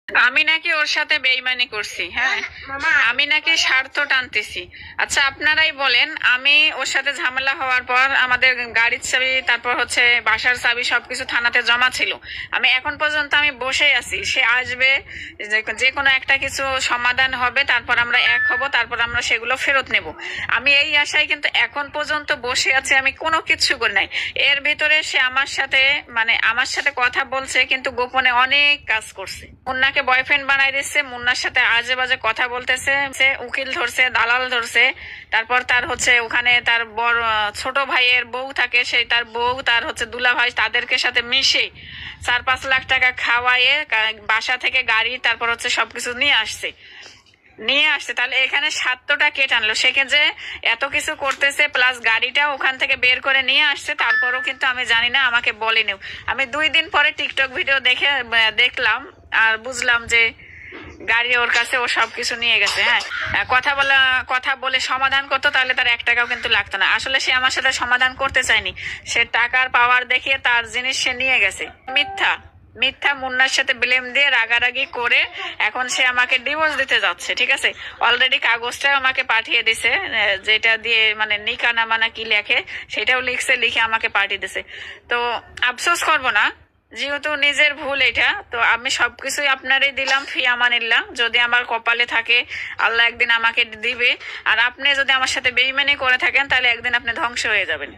আমি নাকি ওর সাথে বেইমানি করছি? হ্যাঁ, আমি নাকি স্বার্থ টানতেছি? আচ্ছা আপনারাই বলেন। আমি ওর সাথে ঝামেলা হওয়ার পর আমাদের গাড়ির চাবি, তারপর হচ্ছে বাসার চাবি সবকিছু থানাতে জমা ছিল। আমি এখন পর্যন্ত আমি বসে আছি, সে আসবে, যে কোনো একটা কিছু সমাধান হবে, তারপর আমরা এক হব, তারপর আমরা সেগুলো ফেরত নেব। আমি এই আশায় কিন্তু এখন পর্যন্ত বসে আছি, আমি কোনো কিছু করি নাই। এর ভিতরে সে আমার সাথে, মানে আমার সাথে কথা বলছে, কিন্তু গোপনে অনেক কাজ করছে। মুন্নাকে বয়ফ্রেন্ড বানাই দিচ্ছে, মুন্নার সাথে আজে বাজে কথা বলতেছে, সে উকিল ধরছে, দালাল ধরছে। তারপর তার হচ্ছে ওখানে তার বড় ছোট ভাইয়ের বউ থাকে, সেই তার বউ, তার হচ্ছে দুলা ভাই, তাদেরকে সাথে মিশে 4-5 লাখ টাকা খাওয়াইয়ে বাসা থেকে গাড়ি, তারপর হচ্ছে সবকিছু নিয়ে আসছে। তাহলে এখানে স্বার্থটা কে টানলো? সেক্ষেত্রে এত কিছু করতেছে, প্লাস গাড়িটা ওখান থেকে বের করে নিয়ে আসছে, তারপরও কিন্তু আমি জানি না, আমাকে বলেনি। আমি 2 দিন পরে টিকটক ভিডিও দেখলাম আর বুঝলাম যে গাড়ি ওর কাছে, ও সবকিছু নিয়ে গেছে। হ্যাঁ, কথা বলে সমাধান করতো, তাহলে তার 1 টাকাও কিন্তু লাগতো না। আসলে সে আমার সাথে সমাধান করতে চায়নি, সে টাকার পাওয়ার দেখিয়ে তার জিনিস সে নিয়ে গেছে। মিথ্যা মিথ্যা মুন্নার সাথে ব্লেম দিয়ে রাগারাগি করে এখন সে আমাকে ডিভোর্স দিতে যাচ্ছে। ঠিক আছে, অলরেডি কাগজটা আমাকে পাঠিয়ে দিছে, যেটা দিয়ে মানে নিকা নামা না কি লেখে, সেটাও লিখে আমাকে পাঠিয়ে দিছে। তো আফসোস করব না, যেহেতু নিজের ভুল এটা, তো আমি সবকিছুই আপনারই দিলাম ফি আমানিল্লাহ। যদি আমার কপালে থাকে, আল্লাহ একদিন আমাকে দিবে। আর আপনি যদি আমার সাথে বেইমানি করে থাকেন, তাহলে একদিন আপনি ধ্বংস হয়ে যাবেন।